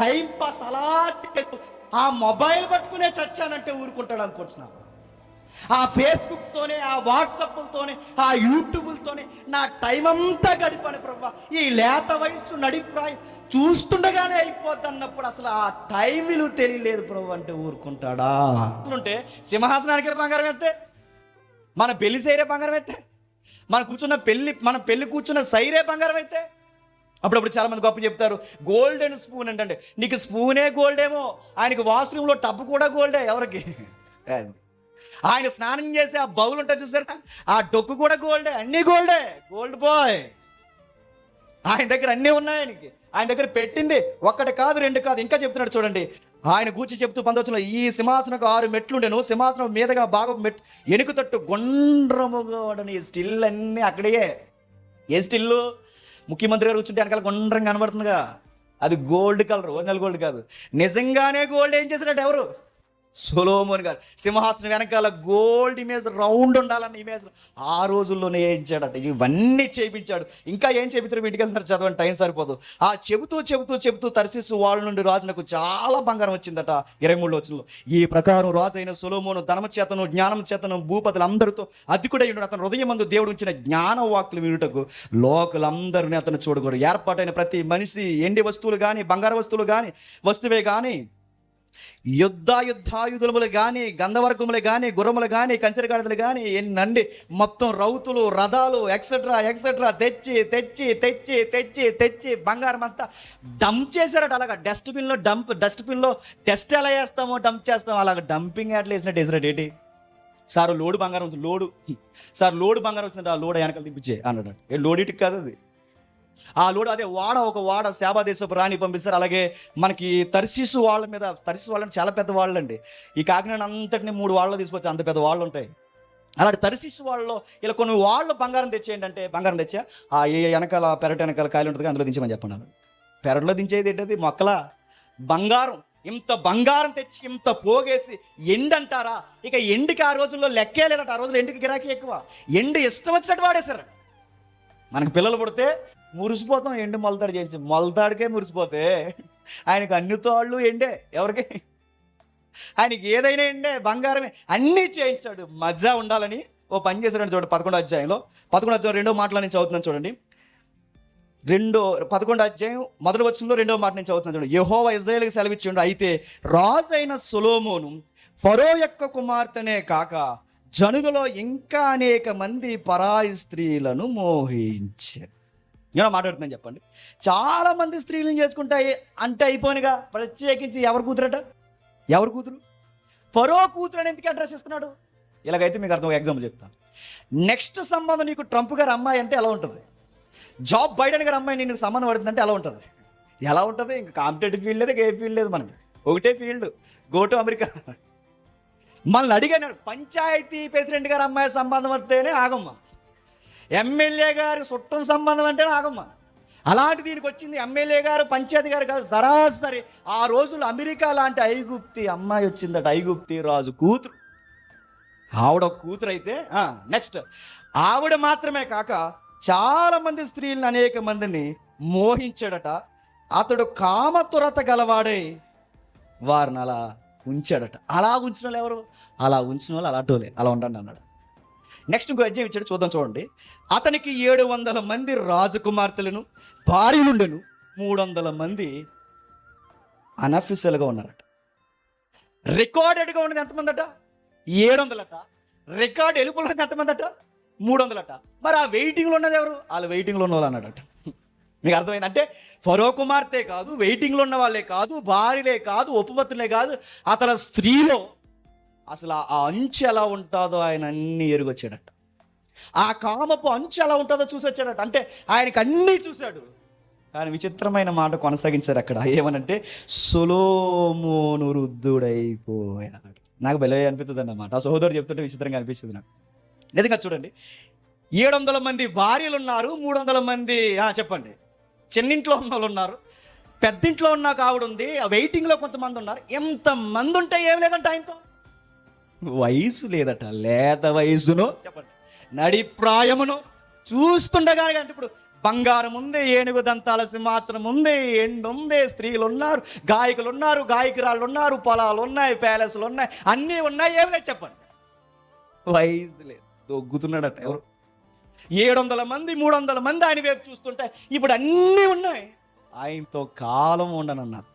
Time pass అలా చేస్తూ ఆ మొబైల్ పట్టుకునే చచ్చానంటే ఊరుకుంటాడు అనుకుంటున్నావు? ఆ ఫేస్బుక్తోనే, ఆ వాట్సాప్లతోనే, ఆ యూట్యూబ్లతోనే నా టైం అంతా గడిపాను ప్రభా. ఈ లేత వయస్సు నడిప్రాయం చూస్తుండగానే అయిపోద్ది అన్నప్పుడు అసలు ఆ టైం విలువ తెలియలేదు ప్రభు అంటే ఊరుకుంటాడా? ఉంటే సింహాసనానికి బంగారం ఎత్తే, మన పెళ్లి సైరే బంగారం ఎత్తే, మన పెళ్లి కూర్చున్న సైరే బంగారం అయితే, అప్పుడప్పుడు చాలా మంది గొప్ప చెప్తారు గోల్డెన్ స్పూన్ అంటే నీకు స్పూనే గోల్డేమో, ఆయనకి వాష్రూమ్లో టబ్ కూడా గోల్డే. ఎవరికి? ఆయన స్నానం చేసి ఆ బౌల్ ఉంటుంది చూసారా, ఆ డొక్కు కూడా గోల్డే. అన్నీ గోల్డే, గోల్డ్ బాయ్. ఆయన దగ్గర అన్నీ ఉన్నాయి. ఆయన దగ్గర పెట్టింది ఒక్కటి కాదు, రెండు కాదు. ఇంకా చెప్తున్నాడు చూడండి, ఆయన గూర్చి చెప్తూ 19 ఈ సింహాసనకు 6 మెట్లు ఉండేను, సింహాసనం మీదగా బాగా మెట్లు ఎనుకు తట్టు గుండ్రముగా ఉండని స్టిల్ అన్నీ అక్కడే. ఏ స్టిల్లు? ముఖ్యమంత్రి గారు కూర్చుంటే వెనకాల గుండ్రం కనబడుతుందిగా, అది గోల్డ్ కలర్, ఒరిజినల్ గోల్డ్ కాదు. నిజంగానే గోల్డ్ ఏం చేసినట్టు ఎవరు? సొలొమోను గారు. సింహాసనం వెనకాల గోల్డ్ ఇమేజ్, రౌండ్ ఉండాలన్న ఇమేజ్ ఆ రోజుల్లోనే చేయించాడట. ఇవన్నీ చేయించాడు. ఇంకా ఏం చేయించారు? వీటికి వెళ్తున్నారు, చదవండి, టైం సరిపోదు. ఆ చెబుతూ తర్షీసు వాళ్ళ నుండి రాజునకు చాలా బంగారం వచ్చిందట. 23 వచనంలో ఈ ప్రకారం రాజు అయిన సొలొమోను ధనము చేతను జ్ఞానం చేతను భూపతులందరితో అధికుడై ఉండు. అతను హృదయమందు దేవుడు ఉంచిన జ్ఞాన వాక్కులు వినుటకు లోకులందరినీ అతను చూడకూడదు. ఏర్పాటైన ప్రతి మనిషి ఎండి వస్తువులు కానీ, బంగారు వస్తువులు కానీ, వస్తువే కానీ, యుద్ధాయుధములు కానీ, గంధవర్గములు కానీ, గుర్రములు కానీ, కంచెరగాడిదలు కానీ ఎన్నండి మొత్తం రౌతులు, రథాలు ఎక్సెట్రా తెచ్చి తెచ్చి తెచ్చి తెచ్చి తెచ్చి బంగారం అంతా డంప్ చేశారట. అలాగా డస్ట్బిన్లో టెస్ట్ ఎలా వేస్తామో డంప్ చేస్తాం, అలాగ డంపింగ్ యాడ్లు వేసినట్టు వేసినట్టు. ఏంటి సార్ లోడు బంగారం వచ్చింది, లోడు బంగారం వచ్చిందంటే ఆ లోడ్ వెనకాల తిప్పించే అన్నాడు. లోడ్ ఇటుకు కాదు అది, ఆ లోడు అదే ఒక వాడ శాబా దేశపు రాణి పంపిస్తారు. అలాగే మనకి తర్షీసు వాళ్ళని చాలా పెద్ద వాళ్ళు అండి. ఈ కాకినాడ అంతటిని 3 వాళ్ళలో తీసుకొచ్చి అంత పెద్ద వాళ్ళు ఉంటాయి. అలాంటి తర్షీసు వాళ్ళలో ఇలా కొన్ని వాళ్ళు బంగారం తెచ్చేయండి అంటే బంగారం తెచ్చా ఆ వెనకాల పెరటి వెనకాల కాయలు ఉంటుంది, అందులో దించమని చెప్పండి. పెరట్లో దించేది ఏంటది? మొక్కల బంగారం. ఇంత బంగారం తెచ్చి ఇంత పోగేసి ఎండు అంటారా? ఇక ఎండుకి ఆ రోజుల్లో లెక్కే లేదట. ఆ రోజుల్లో ఎండుకి గిరాకీ ఎక్కువ. ఎండు ఇష్టం వచ్చినట్టు వాడేశారు. మనకు పిల్లలు పుడితే మురిసిపోతాం, ఎండు మొలతాడు చేయించి, మొలతాడికే మురిసిపోతే ఆయనకు అన్ని తోళ్ళు ఎండే. ఎవరికి? ఆయనకి ఏదైనా ఎండే, బంగారమే. అన్నీ చేయించాడు. మజా ఉండాలని ఓ పని చేశాడని చూడండి. 11వ అధ్యాయం 2వ మాటలో నుంచి చదువుతున్నాను చూడండి. 11వ అధ్యాయం 1వ వచనంలో 2వ మాట నుంచి చదువుతున్నాను చూడండి. యెహోవా ఇశ్రాయేలుకి సెలవిచ్చిండు, అయితే రాజు అయిన సొలొమోను ఫరో యొక్క కుమార్తెనే కాక జనులలో ఇంకా అనేక మంది పరాయి స్త్రీలను మోహించారు. నేను మాట్లాడుతున్నాను చెప్పండి. చాలా మంది స్త్రీలను చేసుకుంటాయి అంటే అయిపోయినగా, ప్రత్యేకించి ఎవరు కూతురు? ఫరో కూతురు అని ఎందుకు అడ్రస్ ఇస్తున్నాడు? ఇలాగైతే మీకు అర్థం. ఎగ్జాంపుల్ చెప్తాను. నెక్స్ట్ సంబంధం నీకు ట్రంప్ గారు అమ్మాయి అంటే ఎలా ఉంటుంది? జాబ్ బైడెన్ గారు అమ్మాయి నీకు సంబంధం పడుతుందంటే ఎలా ఉంటుంది? ఇంకా కాంపిటేటివ్ ఫీల్డ్ లేదు, ఏ ఫీల్డ్ లేదు, మనకి ఒకటే ఫీల్డ్, గో టు అమెరికా. మనల్ని అడిగాను, పంచాయతీ ప్రెసిడెంట్ గారు అమ్మాయి సంబంధం వస్తేనే ఆగమ్మ, ఎమ్మెల్యే గారు చుట్టం సంబంధం అంటేనే ఆగమ్మ. అలాంటి దీనికి వచ్చింది ఎమ్మెల్యే గారు, పంచాయతీ గారు కాదు, సరాసరి ఆ రోజులు అమెరికా లాంటి ఐగుప్తి అమ్మాయి వచ్చిందట. ఐగుప్తి రాజు కూతురు. ఆవిడ కూతురు అయితే నెక్స్ట్ ఆవిడ మాత్రమే కాక చాలా మంది స్త్రీలను, అనేక మందిని మోహించాడట. అతడు కామతురత గలవాడై వారిని అలా ఉంచాడట. అలా ఉంచిన వాళ్ళు ఎవరు? అలా ఉంచిన వాళ్ళు అలాంటి అలా ఉండండి అన్నాడు. నెక్స్ట్ ఇంకో అధ్యాయం ఇచ్చాడు, చూడండి. అతనికి 700 మంది రాజకుమార్తెలను భార్యలుండెను, 300 మంది అనఫిషియల్గా ఉన్నారట. రికార్డెడ్గా ఉన్నది ఎంతమంది అట? 700 అట. రికార్డ్ ఎలుపున్నది ఎంతమంది అట? 300 అట. మరి ఆ వెయిటింగ్లో ఉన్నది ఎవరు? వాళ్ళు వెయిటింగ్లో ఉన్న వాళ్ళు అన్నాడట. మీకు అర్థమైంది? అంటే ఫరో కుమార్తె కాదు, వెయిటింగ్లో ఉన్న వాళ్ళే కాదు, భార్యలే కాదు, ఉపపత్తులే కాదు, అతని స్త్రీలో అసలు ఆ అంచె ఎలా ఉంటుందో ఆయన అన్నీ ఎరుగొచ్చాడట. ఆ కామపు అంచె ఎలా ఉంటుందో చూసి వచ్చాడట. అంటే ఆయనకు అన్నీ చూశాడు. కానీ విచిత్రమైన మాట కొనసాగించారు అక్కడ. ఏమనంటే సొలొమోను వృద్ధుడైపోయాడు. నాకు భలే అనిపిస్తుంది అన్నమాట. ఆ సహోదరుడు చెప్తుంటే విచిత్రంగా అనిపిస్తుంది నాకు. నిజంగా చూడండి, 700 మంది భార్యలు ఉన్నారు, 300 మంది చెప్పండి చిన్నింట్లో ఉన్న వాళ్ళు ఉన్నారు, పెద్దింట్లో ఉన్న ఆవిడ ఉంది, వెయిటింగ్లో కొంతమంది ఉన్నారు. ఎంతమంది ఉంటే ఏం లేదంట ఆయనతో. వయసు లేదట, లేత వయసును చెప్పండి నడిప్రాయమును చూస్తుండగానే. అంటే ఇప్పుడు బంగారం ఉంది, ఏనుగు దంతాల సింహాసనం ఉంది, ఎండు ఉంది, స్త్రీలు ఉన్నారు, గాయకులు ఉన్నారు, గాయకురాళ్ళు ఉన్నారు, పొలాలు ఉన్నాయి, ప్యాలెస్లు ఉన్నాయి, అన్నీ ఉన్నాయి. ఏమి లేదు చెప్పండి. వయసు లేదు, దొగ్గుతున్నాడట. ఎవరు 700 మంది 300 మంది ఆయన వైపు చూస్తుంటే ఇప్పుడు అన్నీ ఉన్నాయి. ఆయనతో కాలం ఉండనన్నారు,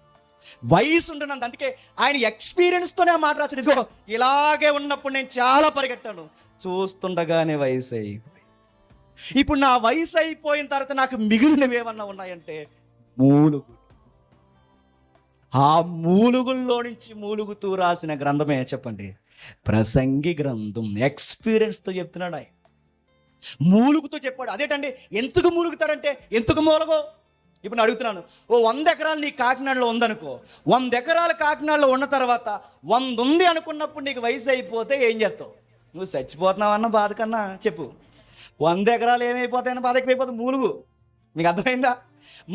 వయసు ఉండనంత. అందుకే ఆయన ఎక్స్పీరియన్స్తోనే ఆ మాట రాశాడు. ఇదిగో ఇలాగే ఉన్నప్పుడు నేను చాలా పరిగెట్టాను, చూస్తుండగానే వయసు అయిపోయి. ఇప్పుడు నా వయసు అయిపోయిన తర్వాత నాకు మిగిలినవి ఏమన్నా ఉన్నాయంటే మూలుగులు. ఆ మూలుగుల్లో నుంచి మూలుగుతూ రాసిన గ్రంథమే చెప్పండి ప్రసంగి గ్రంథం. ఎక్స్పీరియన్స్తో చెప్తున్నాడు ఆయన, మూలుగుతో చెప్పాడు. అదేంటండి, ఎందుకు మూలుగుతాడంటే ఎందుకు మూలగో. ఇప్పుడు నేను అడుగుతున్నాను, ఓ 100 ఎకరాలు నీ కాకినాడలో ఉందనుకో, 100 ఎకరాలు కాకినాడలో ఉన్న తర్వాత 100 ఉంది అనుకున్నప్పుడు నీకు వయసు అయిపోతే ఏం చేస్తావు? నువ్వు చచ్చిపోతున్నావు అన్న బాధ కన్నా చెప్పు, 100 ఎకరాలు ఏమైపోతాయన్న బాధ ఎక్కువైపోతుంది. మూలుగు. మీకు అర్థమైందా?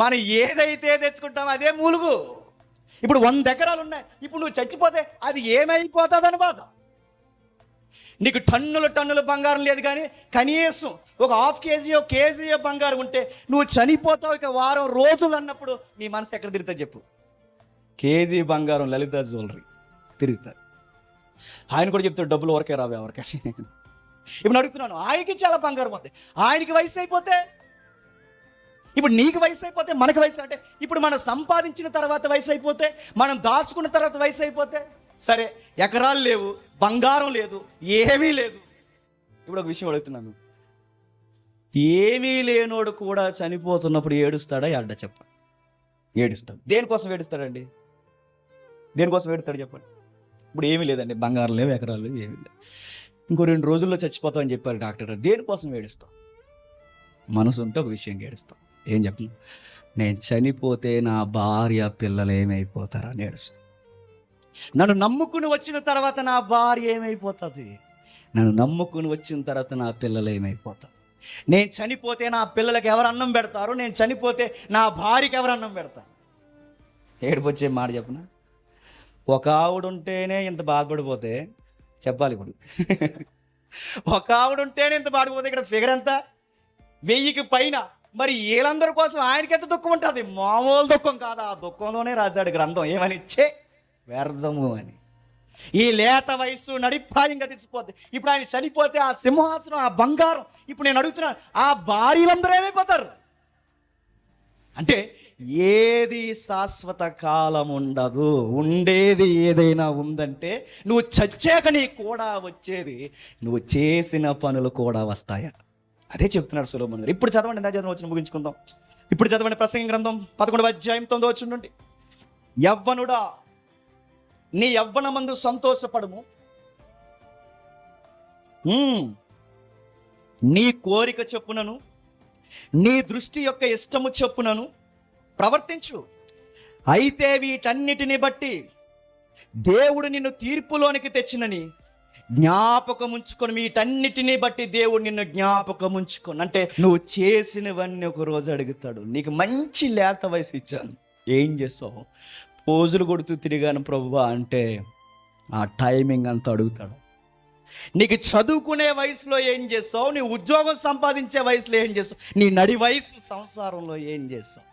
మనం ఏదైతే తెచ్చుకుంటామో అదే మూలుగు. ఇప్పుడు 100 ఎకరాలు ఉన్నాయి, ఇప్పుడు నువ్వు చచ్చిపోతే అది ఏమైపోతుందని బాధ. నీకు టన్నుల బంగారం లేదు, కానీ కనీసం ఒక 1/2 కేజీ కేజీ బంగారం ఉంటే నువ్వు చనిపోతావు ఇక వారం రోజులు అన్నప్పుడు నీ మనసు ఎక్కడ తిరుగుతుంది చెప్పు? కేజీ బంగారం లలిత జ్యువెలరీ తిరుగుతుంది. ఆయన కూడా చెప్తాడు, డబ్బులు ఎవరికే రావు ఎవరికే. ఇప్పుడు అడుగుతున్నాను, ఆయనకి చాలా బంగారం ఉంది, ఆయనకి వయసు అయిపోతే, ఇప్పుడు నీకు వయసు అయిపోతే మనకు వయసు అంటే, ఇప్పుడు మనం సంపాదించిన తర్వాత వయసు అయిపోతే, మనం దాచుకున్న తర్వాత వయసు అయిపోతే, సరే ఎకరాలు లేవు, బంగారం లేదు, ఏమీ లేదు. ఇప్పుడు ఒక విషయం అడుగుతున్నాను, ఏమీ లేనోడు కూడా చనిపోతున్నప్పుడు ఏడుస్తాడా అడ్డ చెప్పండి? ఏడుస్తాడు. దేనికోసం ఏడుస్తాడండి? దేనికోసం ఏడుస్తాడు చెప్పండి? ఇప్పుడు ఏమీ లేదండి, బంగారం లేవు, ఎకరాలు లేవు, ఏమీ లేదు, ఇంకో 2 రోజుల్లో చచ్చిపోతాం అని చెప్పారు డాక్టర్. దేనికోసం ఏడుస్తాం? మనసు ఉంటే ఒక విషయం ఏడుస్తాం. ఏం చెప్పను, నేను చనిపోతే నా భార్య పిల్లలు ఏమైపోతారని ఏడుస్తాం. నన్ను నమ్ముకుని వచ్చిన తర్వాత నా భార్య ఏమైపోతుంది, నన్ను నమ్ముకుని వచ్చిన తర్వాత నా పిల్లలు ఏమైపోతారు, నేను చనిపోతే నా పిల్లలకి ఎవరు అన్నం పెడతారు, నేను చనిపోతే నా భార్యకి ఎవరు అన్నం పెడతారు? ఏడుపు వచ్చే మాట చెప్పన. ఒక ఆవిడ ఉంటేనే ఇంత బాధపడిపోతే చెప్పాలి. ఇప్పుడు ఒక ఆవిడ ఉంటేనే ఇంత బాధపడిపోతే ఇక్కడ ఫిగర్ ఎంత? 1000కి పైన. మరి వీళ్ళందరి కోసం ఆయనకి ఎంత దుఃఖం ఉంటుంది? మామూలు దుఃఖం కాదు. ఆ దుఃఖంలోనే రాశాడు గ్రంథం ఏమని, ఇచ్చే వ్యర్థము అని. ఈ లేత వయస్సు నడిప్రాయంగా తెచ్చిపోద్ది. ఇప్పుడు ఆయన చనిపోతే ఆ సింహాసనం, ఆ బంగారం, ఇప్పుడు నేను అడుగుతున్నాను, ఆ భార్యలందరూ ఏమైపోతారు? అంటే ఏది శాశ్వత కాలం ఉండదు. ఉండేది ఏదైనా ఉందంటే నువ్వు చచ్చాక నీకు కూడా వచ్చేది నువ్వు చేసిన పనులు కూడా వస్తాయట. అదే చెప్తున్నాడు సొలొమోను గారు. ఇప్పుడు చదవండి, ఎంత చదవచ్చిన ముగించుకుందాం. ఇప్పుడు చదవండి ప్రసంగి గ్రంథం 11వ అధ్యాయం 9వ వచనం నుండి. యవ్వనుడా, నీ యవ్వనమందు సంతోషపడము, నీ కోరిక చొప్పునను నీ దృష్టి యొక్క ఇష్టము చొప్పునను ప్రవర్తించు. అయితే వీటన్నిటిని బట్టి దేవుడు నిన్ను తీర్పులోనికి తెచ్చినని జ్ఞాపకం ఉంచుకొని, వీటన్నిటిని బట్టి దేవుడు నిన్ను జ్ఞాపకం ఉంచుకొని. అంటే నువ్వు చేసినవన్నీ ఒక రోజు అడుగుతాడు. నీకు మంచి లేత వయసు ఇచ్చాను, ఏం చేస్తావు? పోజులు కొడుతూ తిరిగాను ప్రభువా అంటే ఆ టైమింగ్ అంతా అడుగుతాడు. నీకు చదువుకునే వయసులో ఏం చేస్తావు? నీ ఉద్యోగం సంపాదించే వయసులో ఏం చేస్తావు? నీ నడి వయసు సంసారంలో ఏం చేస్తావు?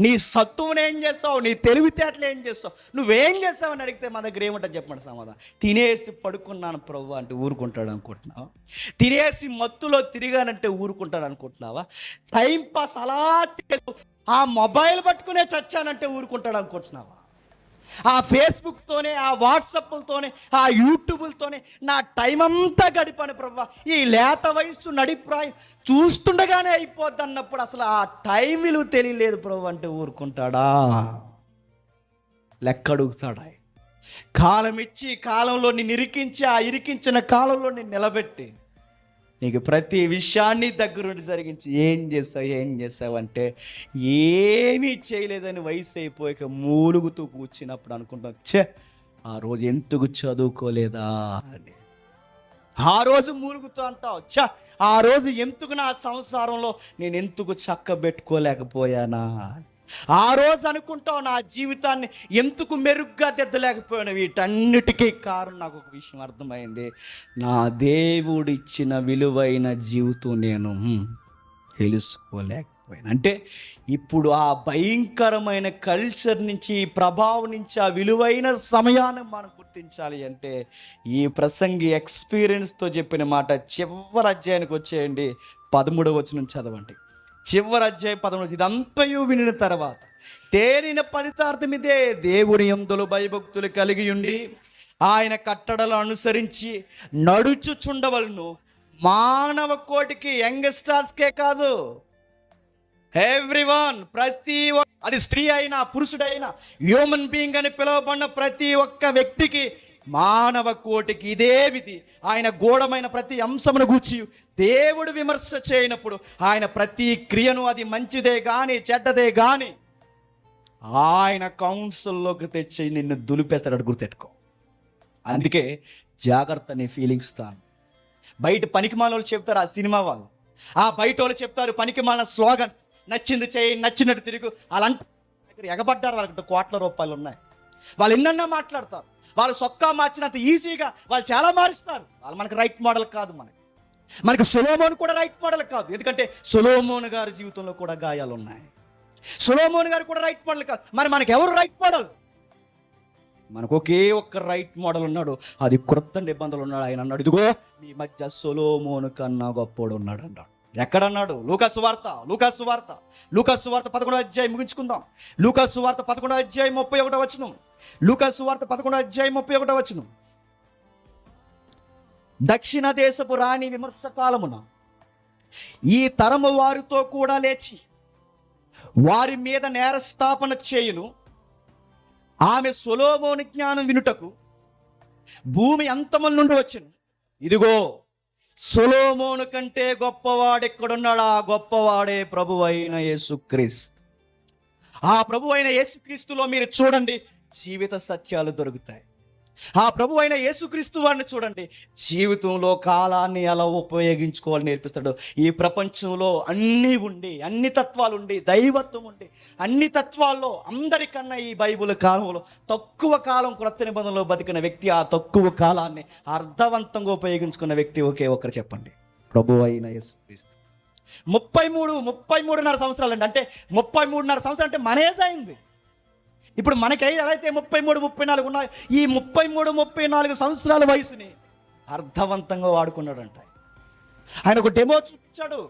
నీ సత్తువుని ఏం చేస్తావు? నీ తెలివితేటలు ఏం చేస్తావు? నువ్వేం చేస్తావు అని అడిగితే మన దగ్గర ఏముంటుంది చెప్పండి సమాధానం? తినేసి పడుకున్నాను ప్రభు అంటే ఊరుకుంటాడు అనుకుంటున్నావా? తినేసి మత్తులో తిరిగానంటే ఊరుకుంటాడు అనుకుంటున్నావా? టైం పాస్ అలా చేస్తూ ఆ మొబైల్ పట్టుకునే చచ్చానంటే ఊరుకుంటాడు అనుకుంటున్నావా? ఆ ఫేస్బుక్తోనే, ఆ వాట్సాప్లతోనే, ఆ యూట్యూబులతోనే నా టైం అంతా గడిపాను ప్రభు. ఈ లేత వయస్సు నడిప్రాయం చూస్తుండగానే అయిపోద్ది అన్నప్పుడు అసలు ఆ టైం విలువ తెలియలేదు ప్రభు అంటే ఊరుకుంటాడా? లెక్క అడుగుతాడా? కాలం ఇచ్చి, కాలంలో నిన్ను ఇరికించి, ఆ ఇరికించిన కాలంలో నిన్ను నిలబెట్టి నీకు ప్రతి విషయాన్ని దగ్గరుండి జరిగించి ఏం చేసావంటే ఏమీ చేయలేదని వయసు అయిపోయాక మూలుగుతూ కూర్చున్నప్పుడు అనుకుంటాం, ఛే ఆ రోజు ఎందుకు చదువుకోలేదా అని. ఆ రోజు మూలుగుతూ అంటావు, ఛ ఆ రోజు ఎందుకు నా సంసారంలో నేను ఎందుకు చక్కబెట్టుకోలేకపోయానా అని. ఆ రోజు అనుకుంటావు, నా జీవితాన్ని ఎందుకు మెరుగ్గా దిద్దలేకపోయాను. వీటన్నిటికీ కారణం నాకు ఒక విషయం అర్థమైంది. నా దేవుడిచ్చిన విలువైన జీవితం నేను తెలుసుకోలేకపోయాను. అంటే ఇప్పుడు ఆ భయంకరమైన కల్చర్ నుంచి, ప్రభావం నుంచి, ఆ విలువైన సమయాన్ని మనం గుర్తించాలి అంటే ఈ ప్రసంగి ఎక్స్పీరియన్స్తో చెప్పిన మాట చివరి అధ్యాయానికి వచ్చేయండి. 13వ వచనం చదవండి. చివరి అధ్యాయం 13. ఇదంతయు వినిన తర్వాత తేలిన ఫలితార్థం ఇదే: దేవుని యందు భయభక్తులు కలిగి ఉండి ఆయన కట్టడలు అనుసరించి నడుచుచుండవలను. మానవ కోటికి, యంగ్స్టర్స్కే కాదు, ఎవ్రీవన్, అది స్త్రీ అయినా పురుషుడైనా, హ్యూమన్ బీయింగ్ అని పిలువబడిన ప్రతి ఒక్క వ్యక్తికి, మానవ కోటికి ఇదే విధి. ఆయన గూఢమైన ప్రతి అంశమును గూర్చి దేవుడు విమర్శ చేయనప్పుడు ఆయన ప్రతి క్రియను, అది మంచిదే కానీ చెడ్డదే కానీ, ఆయన కౌన్సిల్లోకి తెచ్చి నిన్ను దులిపేస్తాడు. గుర్తెట్టుకో. అందుకే జాగ్రత్త నీ ఫీలింగ్స్ తాను. బయట పనికిమాల వాళ్ళు చెప్తారు, ఆ సినిమా వాళ్ళు, ఆ బయట వాళ్ళు చెప్తారు పనికిమాల స్లోగన్స్, నచ్చింది చేయి, నచ్చినట్టు తిరుగు. అలాంటి ఎగబడ్డారు. వాళ్ళకి కోట్ల రూపాయలు ఉన్నాయి. వాళ్ళు ఎన్నన్నా మాట్లాడతారు. వాళ్ళు సొక్కా మార్చినంత ఈజీగా వాళ్ళు చాలా మారుస్తారు. వాళ్ళు మనకు రైట్ మోడల్ కాదు. మనకి సొలొమోను కూడా రైట్ మోడల్ కాదు. ఎందుకంటే సొలొమోను గారి జీవితంలో కూడా గాయాలు ఉన్నాయి. సొలొమోను గారు కూడా రైట్ మోడల్ కాదు. మరి మనకు ఎవరు రైట్ మోడల్? మనకు ఒకే ఒక్క రైట్ మోడల్ ఉన్నాడు. అది క్రొత్త నిబంధనలు ఉన్నాడు. ఆయన అన్నాడు, ఇదిగో మీ మధ్య సొలొమోను కన్నా గొప్పోడు ఉన్నాడు అన్నాడు. ఎక్కడన్నాడు? లూకాసు వార్త 11వ అధ్యాయం ముగించుకుందాం. లూకాసు వార్త 11వ అధ్యాయం 31వ వచనం. లూకాసు వార్త 11వ అధ్యాయం 31వ వచనం. దక్షిణ దేశపు రాణి విమర్శ కాలమున ఈ తరము వారితో కూడా లేచి వారి మీద నేరస్థాపన చేయును. ఆమె సొలొమోను జ్ఞానం వినుటకు భూమి అంతముల నుండి వచ్చును. ఇదిగో సొలొమోను కంటే గొప్పవాడెక్కడున్నాడు? ఆ గొప్పవాడే ప్రభువైన యేసుక్రీస్తు. ఆ ప్రభువైన యేసుక్రీస్తులో మీరు చూడండి, జీవిత సత్యాలు దొరుకుతాయి. ఆ ప్రభువైన యేసుక్రీస్తు వారిని చూడండి, జీవితంలో కాలాన్ని ఎలా ఉపయోగించుకోవాలని నేర్పిస్తాడు. ఈ ప్రపంచంలో అన్నీ ఉండి, అన్ని తత్వాలు ఉండి, దైవత్వం ఉండి, అన్ని తత్వాల్లో అందరికన్నా ఈ బైబిల్ కాలంలో తక్కువ కాలం క్రొత్త నిబంధనలో బతికిన వ్యక్తి, ఆ తక్కువ కాలాన్ని అర్థవంతంగా ఉపయోగించుకున్న వ్యక్తి ఒకే ఒక్కరు చెప్పండి, ప్రభువైన యేసుక్రీస్తు. 33.5 సంవత్సరాలు అండి. అంటే 33.5 సంవత్సరాలు అంటే మన ఏజ్ అయింది. ఇప్పుడు మనకి ఎలా అయితే 33-34 ఉన్నాయి, ఈ 33-34 సంవత్సరాల వయసుని అర్థవంతంగా వాడుకున్నాడంట. ఆయన ఒక డెమో చూపించాడు.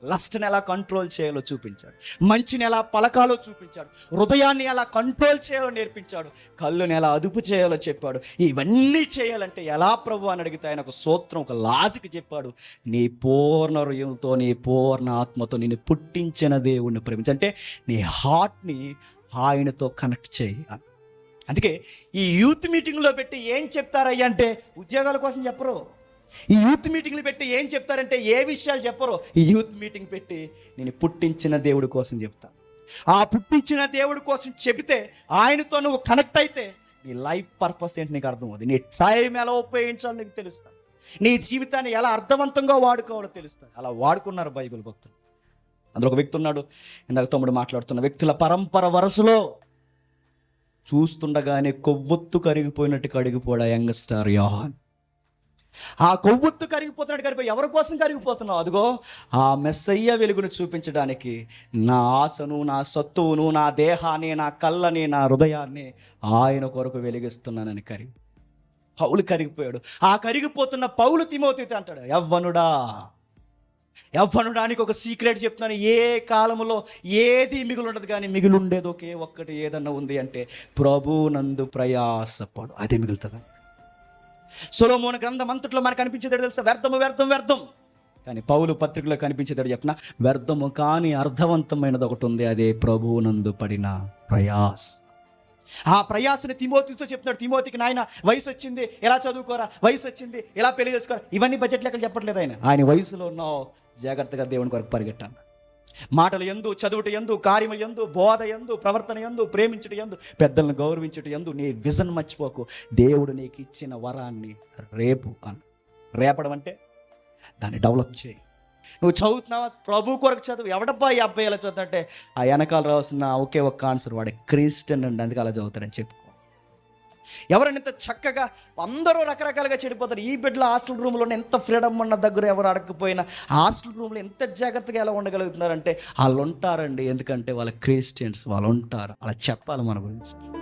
లస్ట్ని ఎలా కంట్రోల్ చేయాలో చూపించాడు, మంచిని ఎలా పలకాలో చూపించాడు, హృదయాన్ని ఎలా కంట్రోల్ చేయాలో నేర్పించాడు, కళ్ళుని ఎలా అదుపు చేయాలో చెప్పాడు. ఇవన్నీ చేయాలంటే ఎలా ప్రభు అని అడిగితే ఆయన ఒక సూత్రం, ఒక లాజిక్ చెప్పాడు. నీ పూర్ణ హృదయంతో, నీ పూర్ణ ఆత్మతో నిన్ను పుట్టించిన దేవుణ్ణి ప్రేమించు. అంటే నీ హార్ట్ని ఆయనతో కనెక్ట్ చేయి. అందుకే ఈ యూత్ మీటింగ్లో పెట్టి ఏం చెప్తారయ్యా అంటే ఉద్యోగాల కోసం చెప్పరు. ఈ యూత్ మీటింగ్లు పెట్టి ఏం చెప్తారంటే ఏ విషయాలు చెప్పరు. ఈ యూత్ మీటింగ్ పెట్టి నేను పుట్టించిన దేవుడి కోసం చెప్తా. ఆ పుట్టించిన దేవుడి కోసం చెబితే, ఆయనతో నువ్వు కనెక్ట్ అయితే నీ లైఫ్ పర్పస్ ఏంటి నీకు అర్థమవుతుంది. నీ టైం ఎలా ఉపయోగించాలో నీకు తెలుస్తుంది. నీ జీవితాన్ని ఎలా అర్థవంతంగా వాడుకోవాలో తెలుస్తుంది. అలా వాడుకున్నారు బైబిల్ భక్తులు. అందులో ఒక వ్యక్తి ఉన్నాడు, ఇందాక తమ్ముడు మాట్లాడుతున్న వ్యక్తుల పరంపర వరుసలో చూస్తుండగానే కొవ్వొత్తు కరిగిపోయినట్టు కరిగిపోయాడు యంగ్స్టార్ యోహాన్. ఆ కొవ్వొత్తు కరిగిపోతున్నట్టు కరిగిపోయి ఎవరి కోసం కరిగిపోతున్నావు? అదిగో ఆ మెస్సయ్య వెలుగును చూపించడానికి నా ఆశను, నా సత్తువును, నా దేహాన్ని, నా కళ్ళని, నా హృదయాన్ని ఆయన కొరకు వెలిగిస్తున్నానని పౌలు కరిగిపోయాడు. ఆ కరిగిపోతున్న పౌలు తిమోతితో అంటాడు, యవ్వనుడానికి ఒక సీక్రెట్ చెప్తున్నాను. ఏ కాలంలో ఏది మిగులు ఉండదు, కానీ మిగిలి ఉండేది ఒకే ఒక్కటి ఏదన్నా ఉంది అంటే ప్రభునందు ప్రయాసపడు, అదే మిగులుతుంది. సొలొమోను గ్రంథం అంతట్లో మనకు కనిపించేది తెలుసా? వ్యర్థం. కానీ పౌలు పత్రికలో కనిపించేది చెప్పిన వ్యర్థము కానీ అర్థవంతమైనది ఒకటి ఉంది, అదే ప్రభువునందు పడిన ప్రయాస. ఆ ప్రయాసని తిమోతితో చెప్తున్నాడు. తిమోతికి నాయన వయసు వచ్చింది, ఎలా చదువుకోరా, వయసు వచ్చింది, ఎలా పెళ్లి చేసుకోరా, ఇవన్నీ బడ్జెట్ లెక్కలు చెప్పట్లేదు. ఆయన వయసులో ఉన్నావు, జాగ్రత్తగా దేవుని కొరకు పరిగెట్టాను. మాటలు యందు, చదువుట యందు, కార్యము యందు, బోధ యందు, ప్రవర్తన యందు, ప్రేమించుట యందు, పెద్దలను గౌరవించుట యందు నీ విజన్ మర్చిపోకు. దేవుడు నీకు ఇచ్చిన వరాన్ని రేపడం అంటే దాన్ని డెవలప్ చేయి. నువ్వు చదువుతున్నావా, ప్రభు కొరకు చదువు. ఎవడబ్బా ఈ అబ్బాయి ఎలా చదువుతుంటే ఆ వెనకాల రావాల్సిన ఒకే ఒక్క ఆన్సర్, వాడే క్రిస్టియన్ అండి, అందుకే అలా చదువుతాడని చెప్పుకో. ఎవరైనా ఇంత చక్కగా, అందరూ రకరకాలుగా చెడిపోతారు. ఈ బిడ్డల హాస్టల్ రూమ్లో ఎంత ఫ్రీడమ్ ఉన్న దగ్గర ఎవరు అడగకపోయినా హాస్టల్ రూమ్లో ఎంత జాగ్రత్తగా ఎలా ఉండగలుగుతున్నారంటే వాళ్ళు ఉంటారండి. ఎందుకంటే వాళ్ళ క్రిస్టియన్స్, వాళ్ళు ఉంటారు. అలా చెప్పాలి మన గురించి.